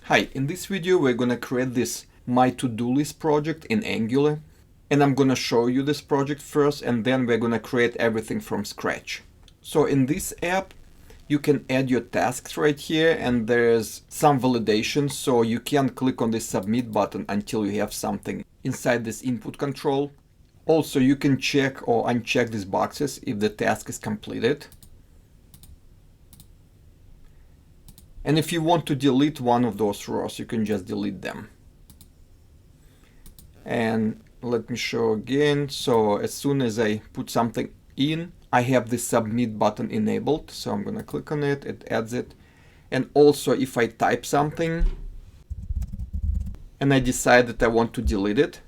Hi, in this video we're gonna create this My To-Do List project in Angular, and I'm gonna show you this project first, and then we're gonna create everything from scratch. So in this app, you can add your tasks right here, and there's some validation, so you can't click on the submit button until you have something inside this input control. Also, you can check or uncheck these boxes if the task is completed. And if you want to delete one of those rows, you can just delete them. And let me show again. So as soon as I put something in, I have the submit button enabled. So I'm gonna click on it, it adds it. And also if I type something and I decide that I want to delete it,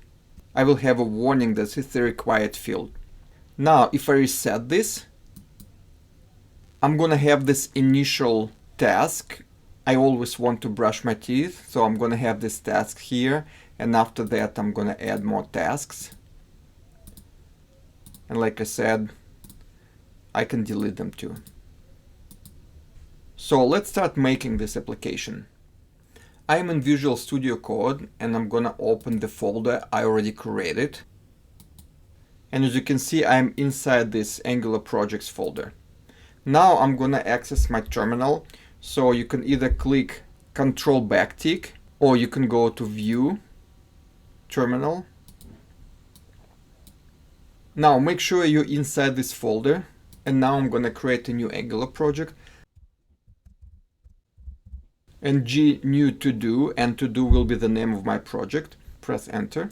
I will have a warning that it's the required field. Now, if I reset this, I'm gonna have this initial task. I always want to brush my teeth, so I'm gonna have this task here, and after that I'm gonna add more tasks. And like I said, I can delete them too. So let's start making this application. I'm in Visual Studio Code, and I'm gonna open the folder I already created. And as you can see, I'm inside this Angular projects folder. Now I'm gonna access my terminal. So you can either click Control backtick, or you can go to View, Terminal. Now make sure you're inside this folder, and now I'm gonna create a new Angular project. And G new to do, and to do will be the name of my project. Press enter.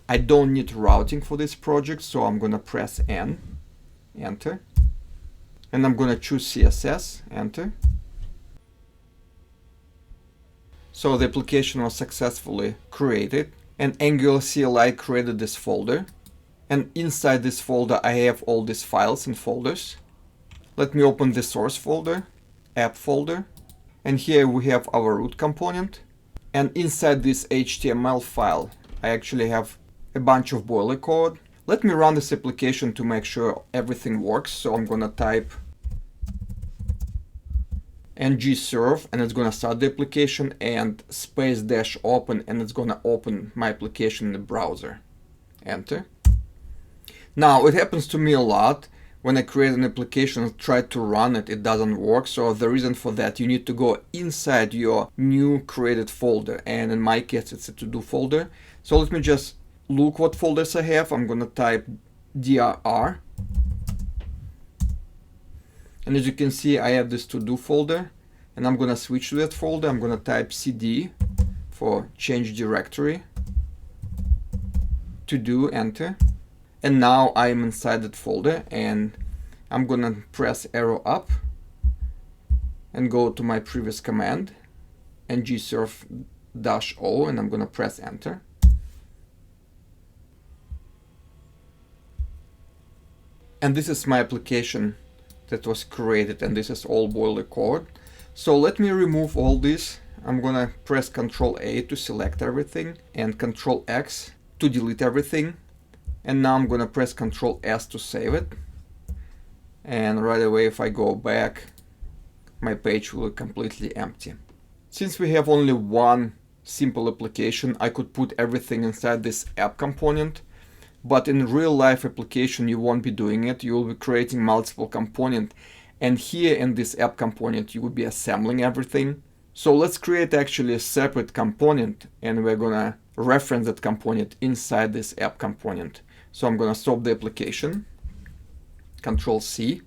I don't need routing for this project, so I'm gonna press N, enter. And I'm gonna choose CSS, enter. So the application was successfully created, and Angular CLI created this folder. And inside this folder, I have all these files and folders. Let me open the source folder, app folder. And here we have our root component. And inside this HTML file, I actually have a bunch of boiler code. Let me run this application to make sure everything works. So I'm gonna type ngServe, and it's gonna start the application, and space dash open, and it's gonna open my application in the browser. Enter. Now it happens to me a lot. When I create an application and try to run it, it doesn't work. So the reason for that, you need to go inside your new created folder. And in my case, it's a to-do folder. So let me just look what folders I have. I'm gonna type dir. And as you can see, I have this to-do folder. And I'm gonna switch to that folder. I'm gonna type cd for change directory. To do, enter. And now I'm inside that folder, and I'm gonna press arrow up and go to my previous command, ngServe-o, and I'm gonna press enter. And this is my application that was created, and this is all boiler code. So let me remove all this. I'm gonna press Ctrl A to select everything, and Ctrl X to delete everything. And now I'm gonna press Ctrl S to save it. And right away, if I go back, my page will be completely empty. Since we have only one simple application, I could put everything inside this app component. But in real life application, you won't be doing it. You will be creating multiple components. And here in this app component, you will be assembling everything. So let's create actually a separate component, and we're gonna reference that component inside this app component. So I'm gonna stop the application, Control C.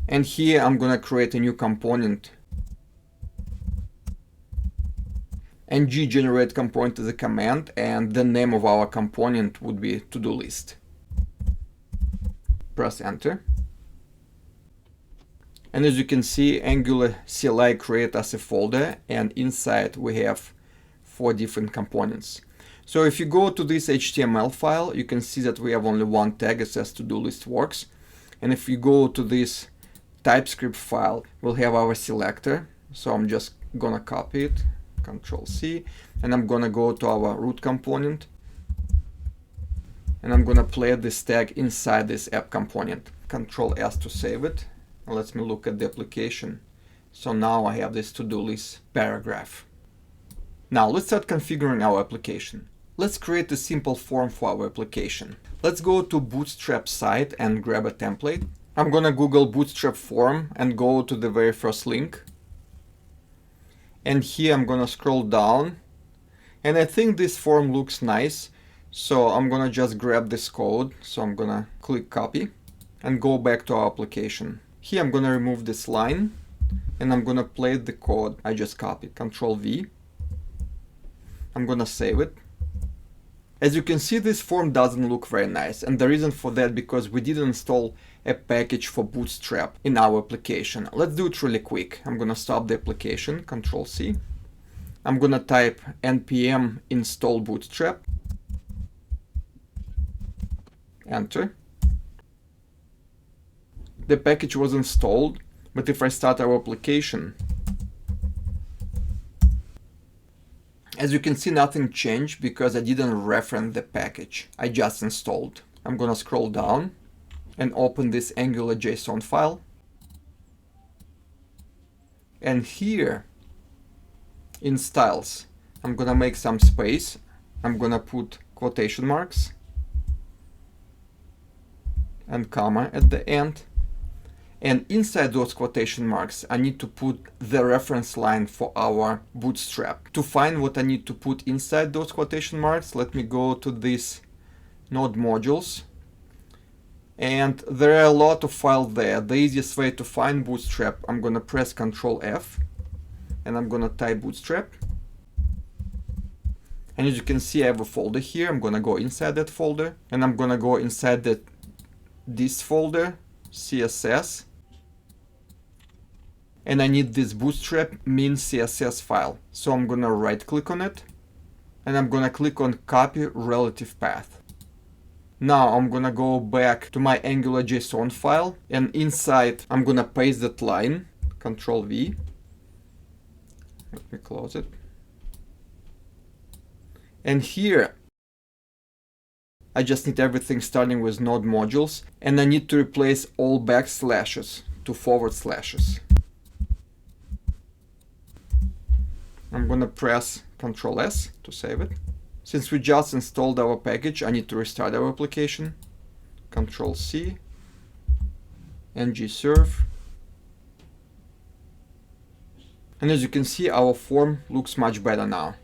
And here I'm gonna create a new component. And G generate component is a command, and the name of our component would be to-do list. Press enter. And as you can see, Angular CLI created us a folder, and inside we have 4 different components. So if you go to this HTML file, you can see that we have only one tag. It says to-do list works. And if you go to this TypeScript file, we'll have our selector. So I'm just gonna copy it, Control C, and I'm gonna go to our root component, and I'm gonna play this tag inside this app component. Control S to save it. And let me look at the application. So now I have this to-do list paragraph. Now let's start configuring our application. Let's create a simple form for our application. Let's go to Bootstrap site and grab a template. I'm gonna Google Bootstrap form and go to the very first link. And here I'm gonna scroll down. And I think this form looks nice. So I'm gonna just grab this code. So I'm gonna click copy and go back to our application. Here I'm gonna remove this line and I'm gonna paste the code I just copied. Control V. I'm gonna save it. As you can see, this form doesn't look very nice, and the reason for that because we didn't install a package for Bootstrap in our application. Let's do it really quick. I'm gonna stop the application, Control C. I'm gonna type npm install Bootstrap. Enter. The package was installed, but if I start our application, as you can see, nothing changed because I didn't reference the package I just installed. I'm gonna scroll down and open this AngularJSON file. And here in styles, I'm gonna make some space. I'm gonna put quotation marks and comma at the end. And inside those quotation marks, I need to put the reference line for our Bootstrap. To find what I need to put inside those quotation marks, let me go to this node modules. And there are a lot of files there. The easiest way to find Bootstrap, I'm gonna press Control F and I'm gonna type Bootstrap. And as you can see, I have a folder here. I'm gonna go inside that folder and I'm gonna go inside this folder, CSS. And I need this Bootstrap min CSS file. So I'm gonna right click on it and I'm gonna click on copy relative path. Now I'm gonna go back to my AngularJSON file and inside I'm gonna paste that line, Control V. Let me close it. And here I just need everything starting with node modules and I need to replace all backslashes to forward slashes. I'm gonna press Control S to save it. Since we just installed our package, I need to restart our application. Control C, ngServe. And as you can see, our form looks much better now.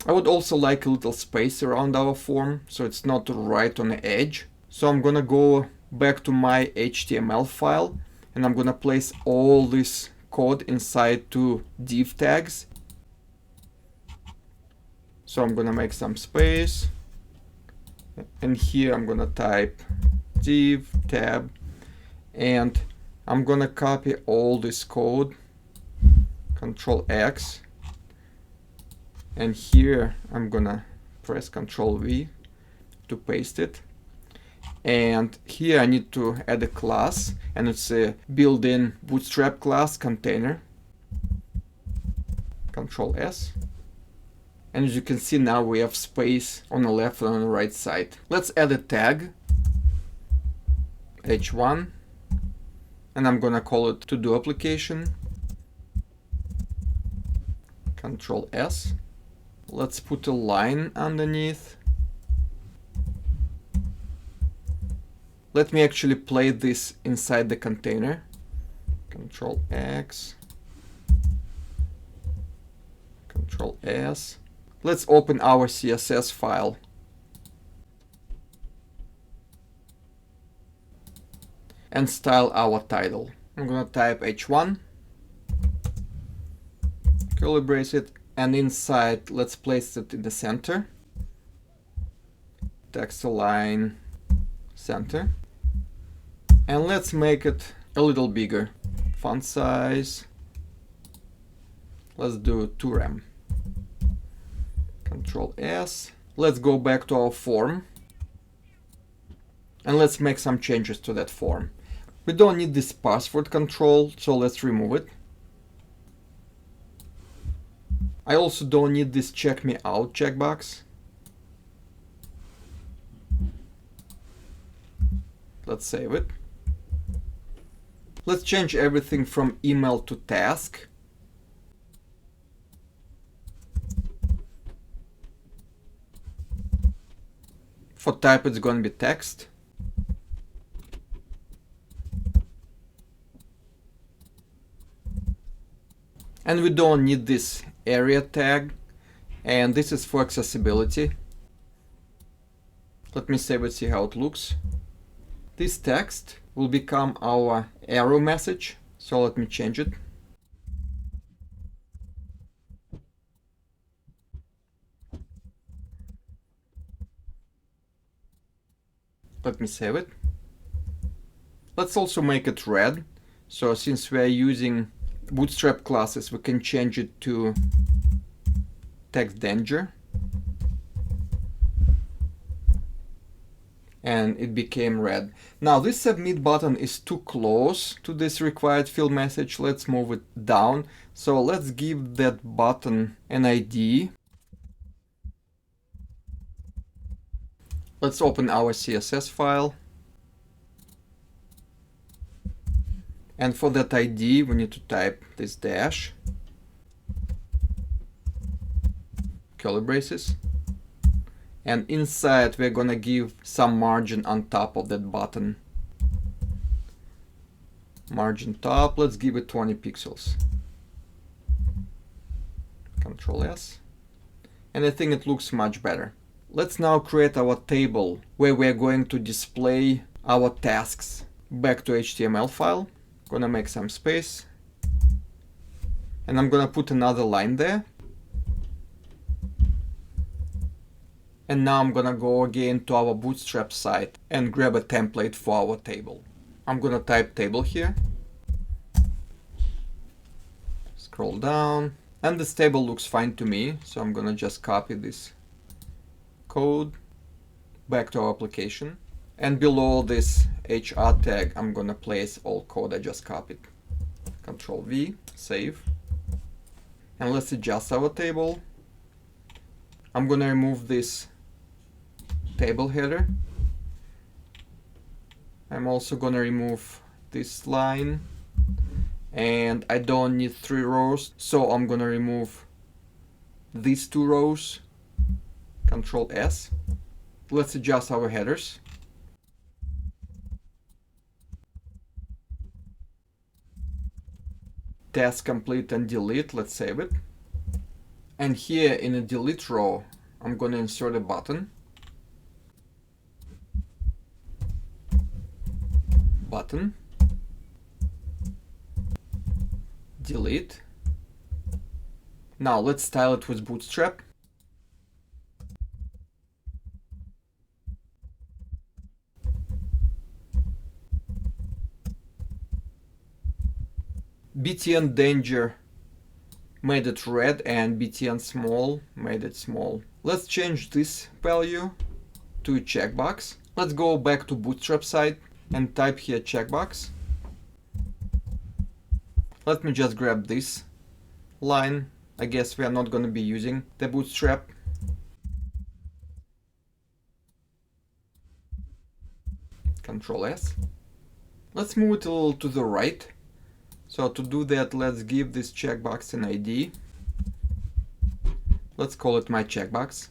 I would also like a little space around our form, so it's not right on the edge. So I'm gonna go back to my HTML file and I'm gonna place all this code inside two div tags. So I'm gonna make some space and here I'm gonna type div tab and I'm gonna copy all this code, Control X, and here I'm gonna press Control V to paste it. And here I need to add a class, and it's a built-in Bootstrap class container. Control S. And as you can see now we have space on the left and on the right side. Let's add a tag, h1, and I'm gonna call it to do application. Control S. Let's put a line underneath. Let me actually play this inside the container. Control X. Control S. Let's open our CSS file. And style our title. I'm gonna type h1, curly braces, and inside let's place it in the center. Text align center. And let's make it a little bigger. Font size, let's do 2 rem. Control S. Let's go back to our form and let's make some changes to that form. We don't need this password control, so let's remove it. I also don't need this check me out checkbox. Let's save it. Let's change everything from email to task. For type, it's going to be text. And we don't need this area tag. And this is for accessibility. Let me save it, see how it looks. This text will become our arrow message. So let me change it. Let me save it. Let's also make it red. So since we are using Bootstrap classes, we can change it to text danger. And it became red. Now this submit button is too close to this required field message. Let's move it down. So let's give that button an ID. Let's open our CSS file. And for that ID, we need to type this dash, curly braces. And inside, we're gonna give some margin on top of that button. Margin top, let's give it 20 pixels. Control S. And I think it looks much better. Let's now create our table where we're going to display our tasks. Back to HTML file. Gonna make some space. And I'm gonna put another line there. And now I'm gonna go again to our Bootstrap site and grab a template for our table. I'm gonna type table here. Scroll down. And this table looks fine to me. So I'm gonna just copy this code back to our application. And below this HR tag, I'm gonna place all code I just copied. Control V, save. And let's adjust our table. I'm gonna remove this table header. I'm also gonna remove this line. And I don't need 3 rows, so I'm gonna remove these 2 rows. Control S. Let's adjust our headers. Task complete and delete. Let's save it. And here in the delete row, I'm going to insert a button. Button. Delete. Now let's style it with Bootstrap. BTN danger made it red and BTN small made it small. Let's change this value to checkbox. Let's go back to Bootstrap site and type here checkbox. Let me just grab this line. I guess we are not going to be using the Bootstrap. Control S. Let's move it a little to the right. So to do that, let's give this checkbox an ID. Let's call it my checkbox.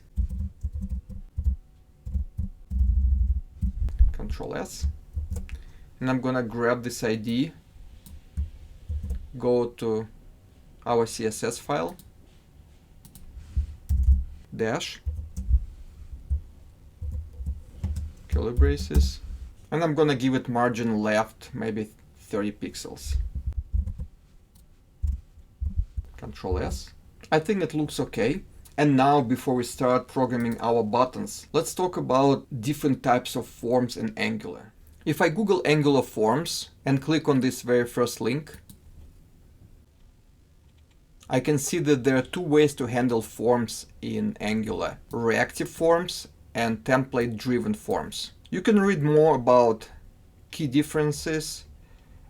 Control S. And I'm gonna grab this ID, go to our CSS file, dash, curly braces, and I'm gonna give it margin left, maybe 30 pixels. Control S. I think it looks okay. And now, before we start programming our buttons, let's talk about different types of forms in Angular. If I Google Angular forms and click on this very first link, I can see that there are 2 ways to handle forms in Angular: reactive forms and template-driven forms. You can read more about key differences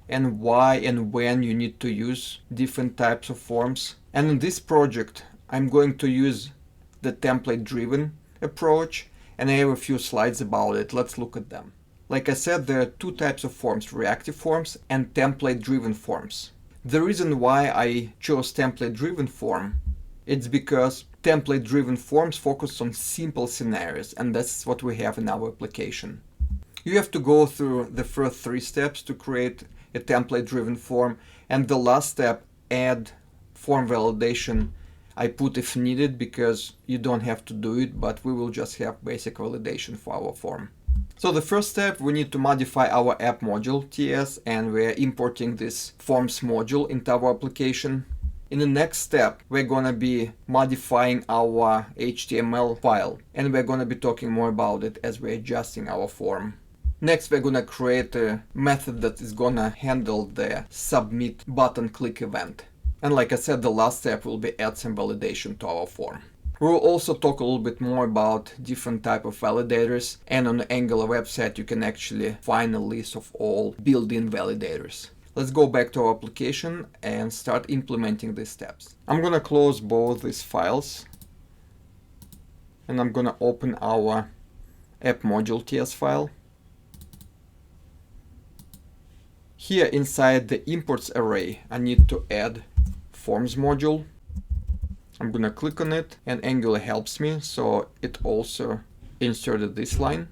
and why and when you need to use different types of forms. And in this project, I'm going to use the template-driven approach, and I have a few slides about it. Let's look at them. Like I said, there are two types of forms, reactive forms and template-driven forms. The reason why I chose template-driven form, it's because template-driven forms focus on simple scenarios, and that's what we have in our application. You have to go through the first 3 steps to create a template-driven form, and the last step, add form validation, I put if needed because you don't have to do it, but we will just have basic validation for our form. So the first step, we need to modify our app module TS, and we're importing this forms module into our application. In the next step, we're gonna be modifying our HTML file, and we're gonna be talking more about it as we're adjusting our form. Next, we're gonna create a method that is gonna handle the submit button click event. And like I said, the last step will be add some validation to our form. We will also talk a little bit more about different type of validators, and on the Angular website you can actually find a list of all built-in validators. Let's go back to our application and start implementing these steps. I'm gonna close both these files, and I'm gonna open our app module TS file. Here inside the imports array, I need to add forms module. I'm gonna click on it, and Angular helps me, so it also inserted this line.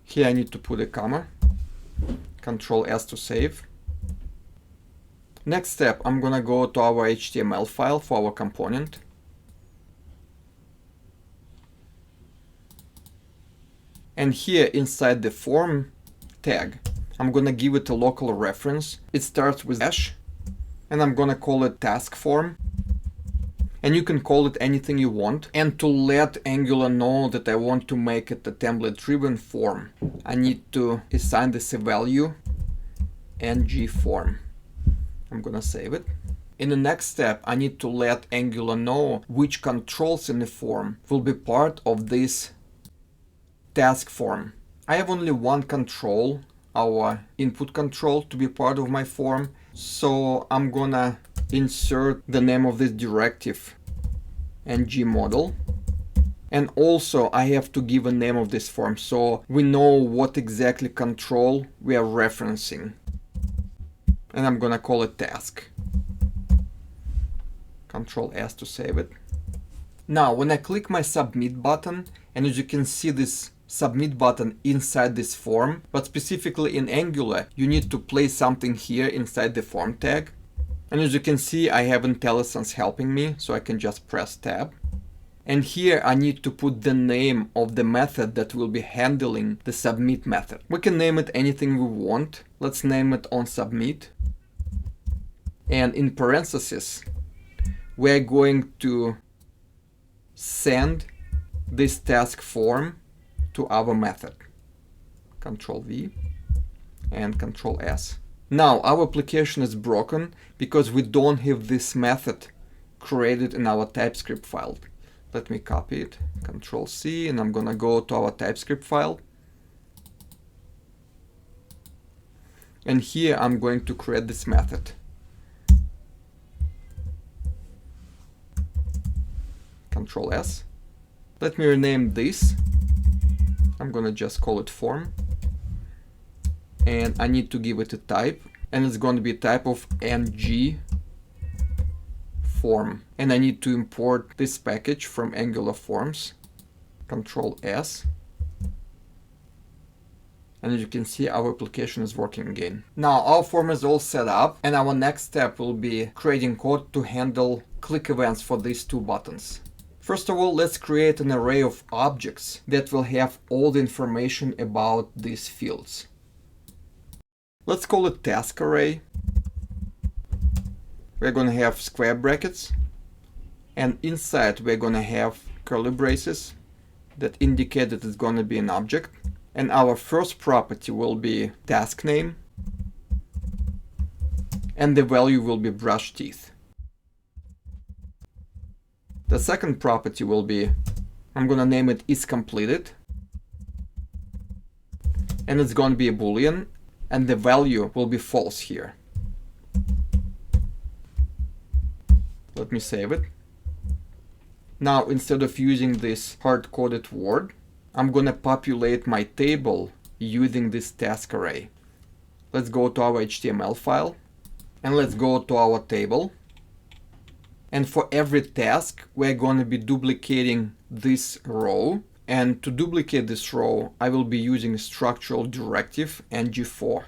Here I need to put a comma, Control S to save. Next step, I'm gonna go to our HTML file for our component. And here inside the form tag, I'm gonna give it a local reference. It starts with hash, and I'm gonna call it task form. And you can call it anything you want. And to let Angular know that I want to make it a template-driven form, I need to assign this a value, ngFor. I'm gonna save it. In the next step, I need to let Angular know which controls in the form will be part of this task form. I have only one control, our input control, to be part of my form. So I'm gonna insert the name of this directive, ngModel. And also I have to give a name of this form so we know what exactly control we are referencing. And I'm gonna call it task. Control S to save it. Now when I click my submit button, and as you can see this submit button inside this form, but specifically in Angular, you need to place something here inside the form tag. And as you can see, I have IntelliSense helping me, so I can just press tab. And here I need to put the name of the method that will be handling the submit method. We can name it anything we want. Let's name it onSubmit. And in parentheses, we're going to send this task form to our method. Control V and Control S. Now our application is broken because we don't have this method created in our TypeScript file. Let me copy it, Control C, and I'm gonna go to our TypeScript file. And here I'm going to create this method. Control S. Let me rename this. I'm gonna just call it form. And I need to give it a type, and it's going to be a type of ngForm. And I need to import this package from Angular Forms. Control S. And as you can see, our application is working again. Now our form is all set up, and our next step will be creating code to handle click events for these two buttons. First of all, let's create an array of objects that will have all the information about these fields. Let's call it task array. We're going to have square brackets, and inside we're going to have curly braces that indicate that it's going to be an object. And our first property will be task name, and the value will be brush teeth. The second property will be, I'm going to name it isCompleted, and it's going to be a boolean, and the value will be false here. Let me save it. Now instead of using this hard-coded word, I'm going to populate my table using this task array. Let's go to our HTML file and let's go to our table. And for every task, we're going to be duplicating this row. And to duplicate this row, I will be using a structural directive ngFor.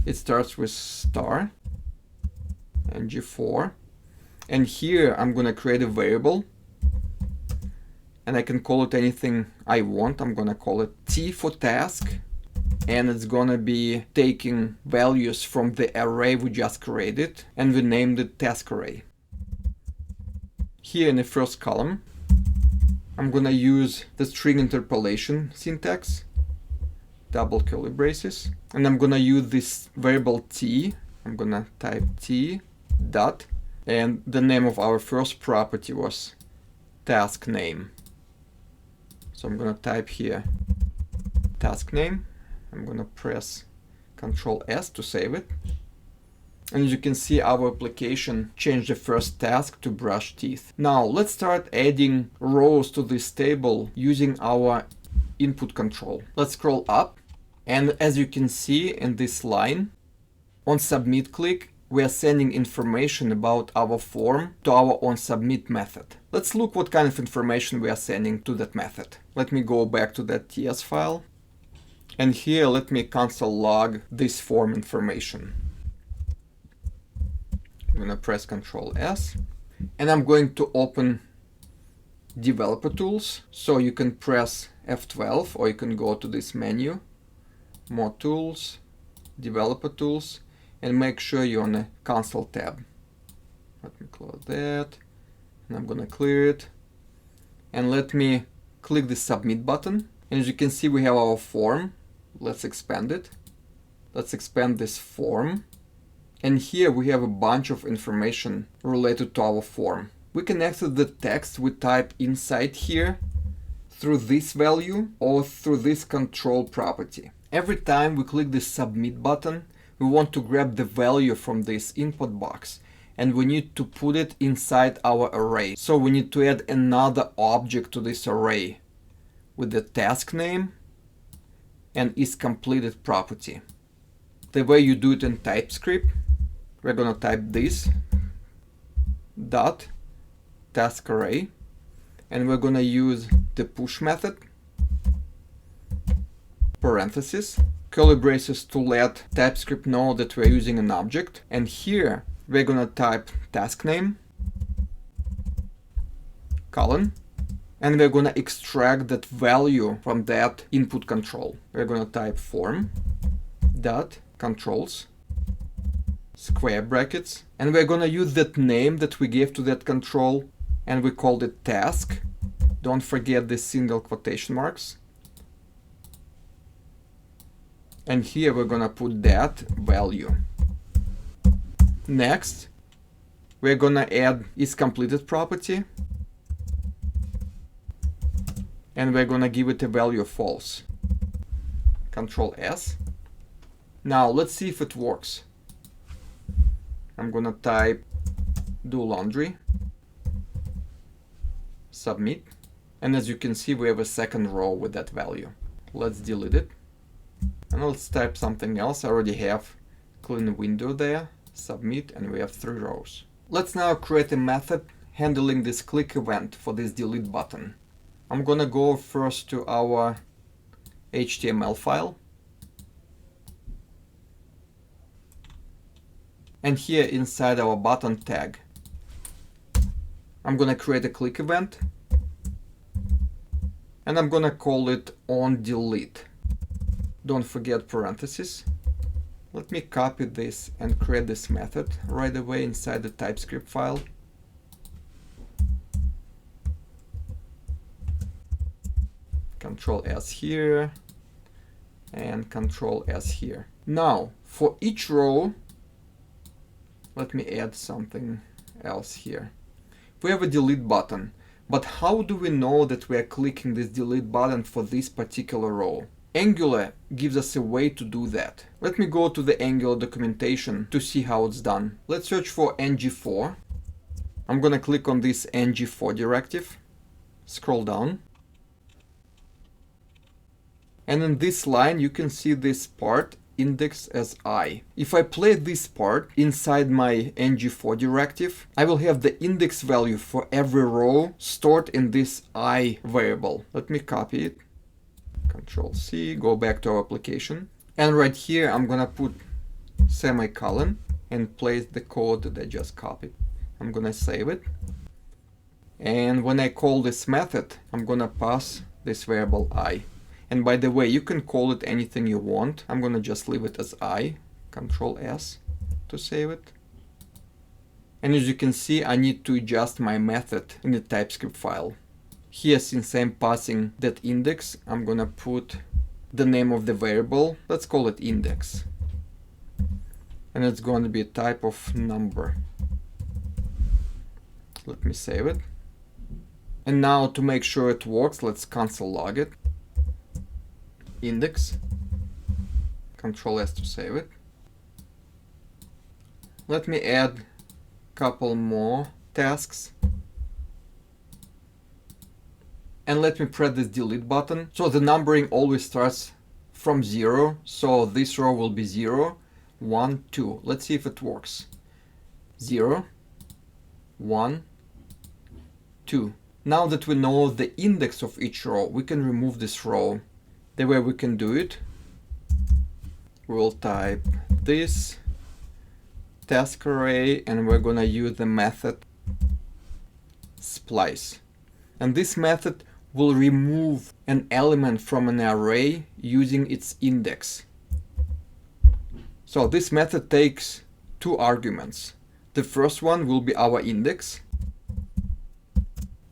It starts with star ngFor. And here I'm going to create a variable. And I can call it anything I want. I'm going to call it T for task. And it's going to be taking values from the array we just created. And we named it task array. Here in the first column, I'm going to use the string interpolation syntax, double curly braces. And I'm going to use this variable T. I'm going to type T dot. And the name of our first property was task name. So I'm going to type here task name. I'm going to press Ctrl S to save it. And as you can see, our application changed the first task to brush teeth. Now let's start adding rows to this table using our input control. Let's scroll up. And as you can see in this line, on submit click, we are sending information about our form to our onSubmit method. Let's look what kind of information we are sending to that method. Let me go back to that TS file. And here, let me console log this form information. I'm going to press Ctrl S. And I'm going to open Developer Tools. So you can press F12 or you can go to this menu, More Tools, Developer Tools, and make sure you're on the console tab. Let me close that. And I'm going to clear it. And let me click the Submit button. And as you can see, we have our form. Let's expand it. Let's expand this form. And here we have a bunch of information related to our form. We can access the text we type inside here through this value or through this control property. Every time we click the Submit button, we want to grab the value from this input box and we need to put it inside our array. So we need to add another object to this array with the task name and isCompleted property. The way you do it in TypeScript, we're going to type this dot task array and we're going to use the push method, parenthesis, curly braces to let TypeScript know that we're using an object. And here we're going to type task name, colon, and we're going to extract that value from that input control. We're going to type form dot controls, square brackets, and we're going to use that name that we gave to that control and we called it task. Don't forget the single quotation marks. And here we're going to put that value. Next, we're going to add isCompleted property. And we're going to give it a value of false. Ctrl S. Now let's see if it works. I'm going to type do laundry, submit. And as you can see, we have a second row with that value. Let's delete it. And let's type something else. I already have clean window there, submit, and we have 3 rows. Let's now create a method handling this click event for this delete button. I'm gonna go first to our HTML file. And here inside our button tag, I'm gonna create a click event. And I'm gonna call it onDelete. Don't forget parentheses. Let me copy this and create this method right away inside the TypeScript file. Ctrl S here and Ctrl S here. Now, for each row, let me add something else here. We have a delete button, but how do we know that we are clicking this delete button for this particular row? Angular gives us a way to do that. Let me go to the Angular documentation to see how it's done. Let's search for ngFor. I'm gonna click on this ngFor directive, scroll down. And in this line, you can see this part index as I. If I play this part inside my ngFor directive, I will have the index value for every row stored in this I variable. Let me copy it. Control C, go back to our application. And right here, I'm gonna put semicolon and place the code that I just copied. I'm gonna save it. And when I call this method, I'm gonna pass this variable I. And by the way, you can call it anything you want. I'm gonna just leave it as I. Control S to save it. And as you can see, I need to adjust my method in the TypeScript file. Here, since I'm passing that index, I'm gonna put the name of the variable. Let's call it index. And it's going to be a type of number. Let me save it. And now to make sure it works, let's console log it. Index. Control S to save it. Let me add a couple more tasks. And let me press this delete button. So the numbering always starts from 0. So this row will be 0, 1, 2. Let's see if it works. 0, 1, 2. Now that we know the index of each row, we can remove this row. The way we can do it, we'll type this task array and we're gonna use the method splice. And this method will remove an element from an array using its index. So this method takes two arguments. The first one will be our index,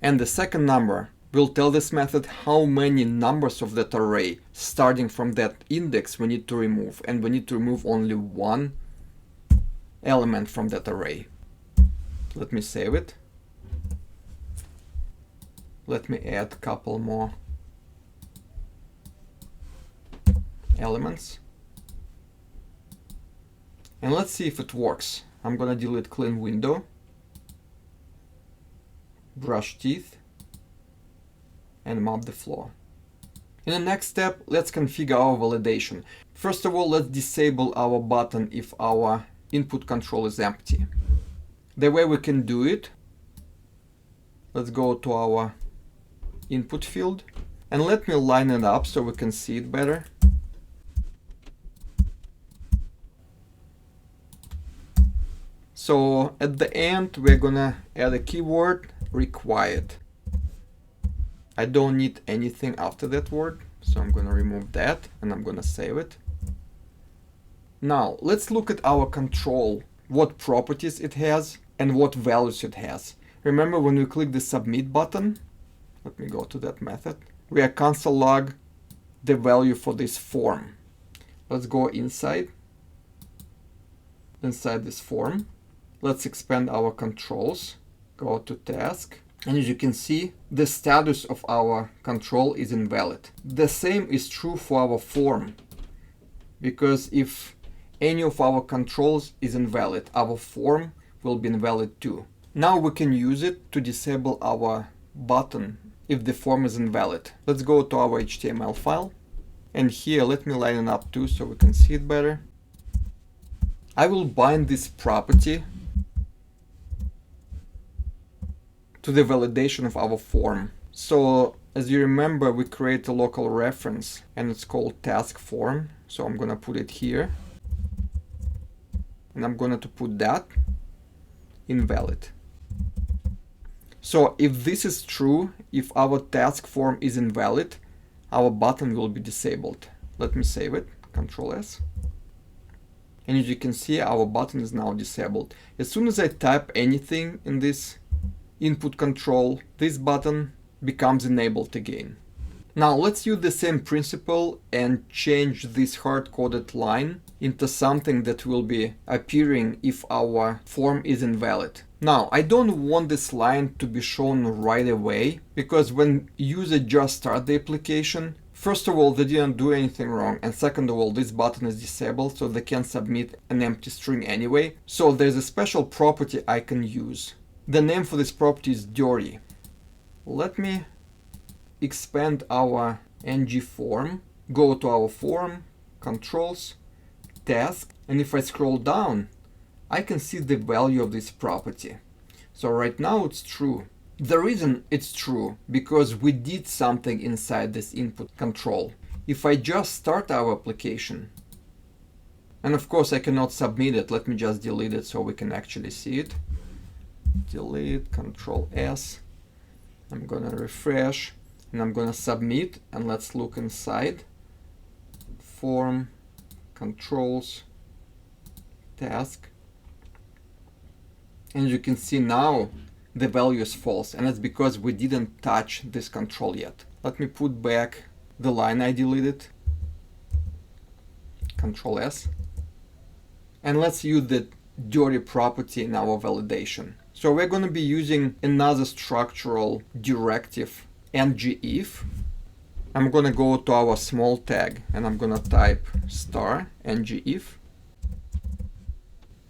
and the second number will tell this method how many numbers of that array starting from that index we need to remove, and we need to remove only one element from that array. Let me save it. Let me add a couple more elements. And let's see if it works. I'm gonna delete clean window, brush teeth, and mop the floor. In the next step, let's configure our validation. First of all, let's disable our button if our input control is empty. The way we can do it, let's go to our input field and let me line it up so we can see it better. So at the end, we're gonna add a keyword required. I don't need anything after that word, so I'm gonna remove that and I'm gonna save it. Now let's look at our control, what properties it has and what values it has. Remember when we click the submit button, let me go to that method, we are console log the value for this form. Let's go inside this form. Let's expand our controls, go to task. And as you can see, the status of our control is invalid. The same is true for our form, because if any of our controls is invalid, our form will be invalid too. Now we can use it to disable our button if the form is invalid. Let's go to our HTML file. And here, let me line it up too so we can see it better. I will bind this property to the validation of our form. So as you remember, we create a local reference and it's called task form. So I'm gonna put it here. And I'm gonna put that invalid. So if this is true, if our task form is invalid, our button will be disabled. Let me save it, Control S. And as you can see, our button is now disabled. As soon as I type anything in this input control, this button becomes enabled again. Now let's use the same principle and change this hard-coded line into something that will be appearing if our form is invalid. Now, I don't want this line to be shown right away, because when user just start the application, first of all, they didn't do anything wrong, and second of all, this button is disabled, so they can submit an empty string anyway. So there's a special property I can use. The name for this property is dirty. Let me expand our ngForm go to our form, controls, task, and if I scroll down, I can see the value of this property. So right now it's true. The reason it's true, because we did something inside this input control. If I just start our application, and of course I cannot submit it, let me just delete it so we can actually see it. Delete, Control S. I'm gonna refresh and I'm gonna submit, and let's look inside. Form, controls, task. And you can see now the value is false, and it's because we didn't touch this control yet. Let me put back the line I deleted. Control S. And let's use the dirty property in our validation. So we're going to be using another structural directive, ngIf. I'm going to go to our small tag and I'm going to type star ngIf.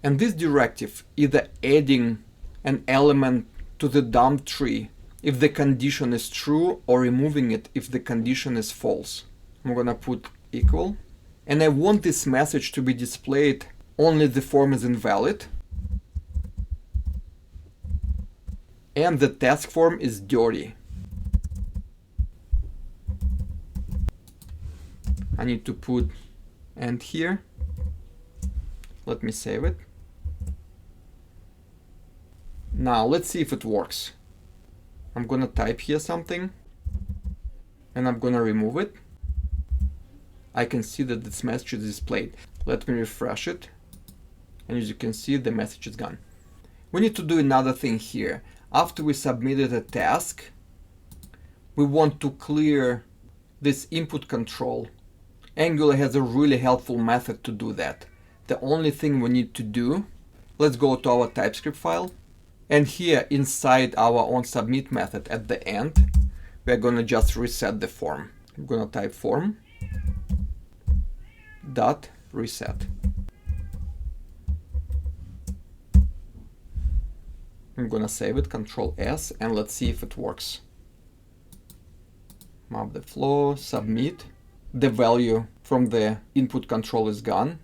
And this directive either adding an element to the dump tree if the condition is true, or removing it if the condition is false. I'm gonna put equal, and I want this message to be displayed only the form is invalid and the task form is dirty. I need to put end here. Let me save it. Now let's see if it works. I'm gonna type here something and I'm gonna remove it. I can see that this message is displayed. Let me refresh it, and as you can see, the message is gone. We need to do another thing here. After we submitted a task, we want to clear this input control. Angular has a really helpful method to do that. The only thing we need to do, let's go to our TypeScript file. And here inside our onSubmit method at the end, we're going to just reset the form. I'm going to type form dot reset. I'm going to save it, Control S, and let's see if it works. Map the flow, submit. The value from the input control is gone.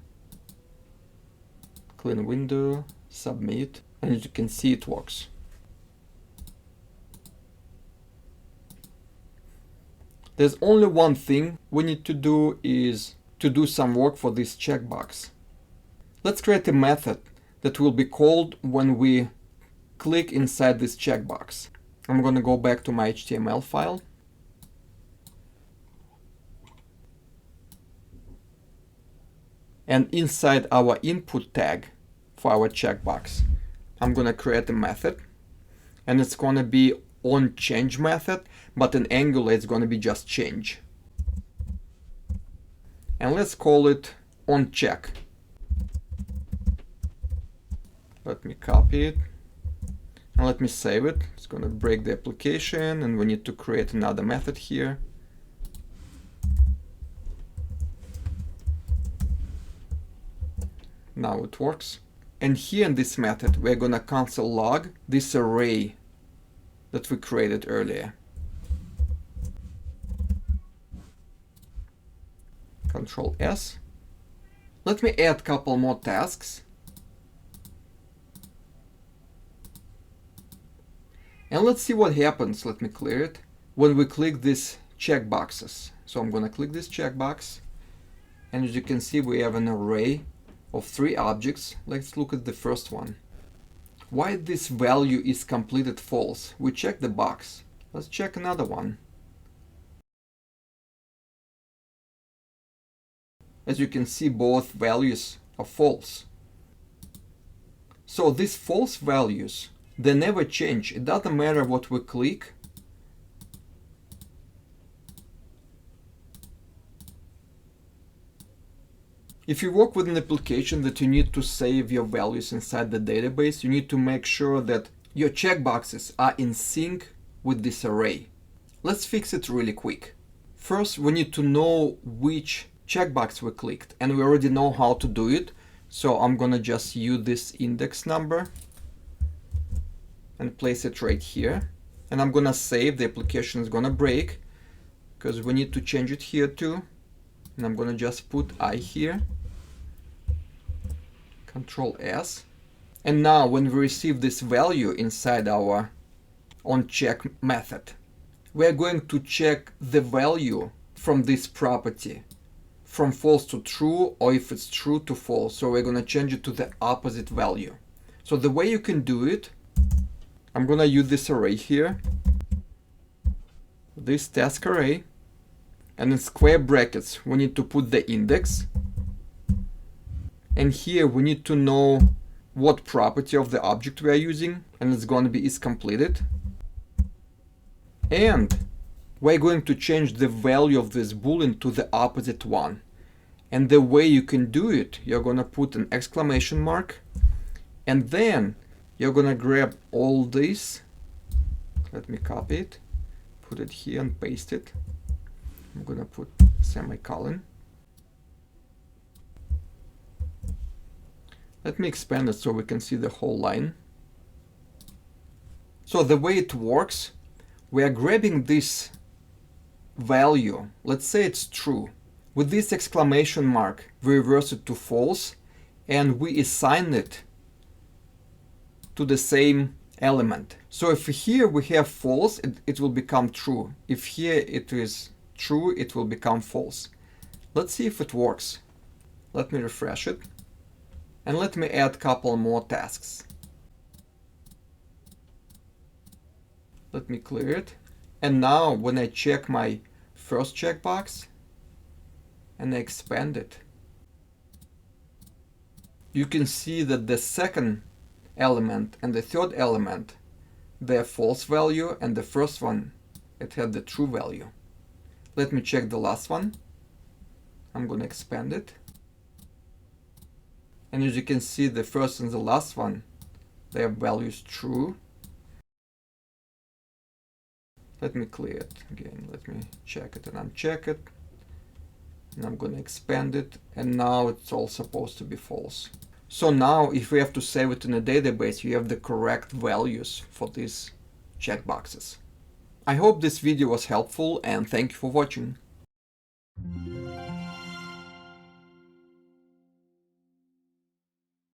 Clean window, submit. And as you can see, it works. There's only one thing we need to do, is to do some work for this checkbox. Let's create a method that will be called when we click inside this checkbox. I'm going to go back to my HTML file. And inside our input tag for our checkbox, I'm going to create a method, and it's going to be onChange method, but in Angular it's going to be just change. And let's call it onCheck. Let me copy it and let me save it. It's going to break the application, and we need to create another method here. Now it works. And here in this method, we're going to console log this array that we created earlier. Control S. Let me add a couple more tasks. And let's see what happens. Let me clear it. When we click these checkboxes. So I'm going to click this checkbox. And as you can see, we have an array of 3 objects. Let's look at the first one. Why this value is completed false? We check the box. Let's check another one. As you can see, both values are false. So these false values, they never change. It doesn't matter what we click. If you work with an application that you need to save your values inside the database, you need to make sure that your checkboxes are in sync with this array. Let's fix it really quick. First, we need to know which checkbox we clicked, and we already know how to do it. So I'm gonna just use this index number and place it right here. And I'm gonna save. The application is gonna break because we need to change it here too. And I'm gonna just put I here, Control S. And now when we receive this value inside our onCheck method, we're going to check the value from this property from false to true, or if it's true to false. So we're gonna change it to the opposite value. So the way you can do it, I'm gonna use this array here, this task array, and in square brackets we need to put the index, and here we need to know what property of the object we are using, and it's going to be isCompleted. And we're going to change the value of this boolean to the opposite one. And the way you can do it, you're going to put an exclamation mark, and then you're going to grab all this. Let me copy it, put it here and paste it. I'm going to put semicolon. Let me expand it so we can see the whole line. So the way it works, we are grabbing this value, let's say it's true. With this exclamation mark, we reverse it to false, and we assign it to the same element. So if here we have false, it will become true. If here it is true, it will become false. Let's see if it works. Let me refresh it. And let me add a couple more tasks. Let me clear it. And now when I check my first checkbox and I expand it, you can see that the second element and the third element, they have false value, and the first one, it had the true value. Let me check the last one. I'm going to expand it. And as you can see, the first and the last one, their values true. Let me clear it again. Let me check it and uncheck it. And I'm going to expand it. And now it's all supposed to be false. So now if we have to save it in a database, you have the correct values for these checkboxes. I hope this video was helpful, and thank you for watching.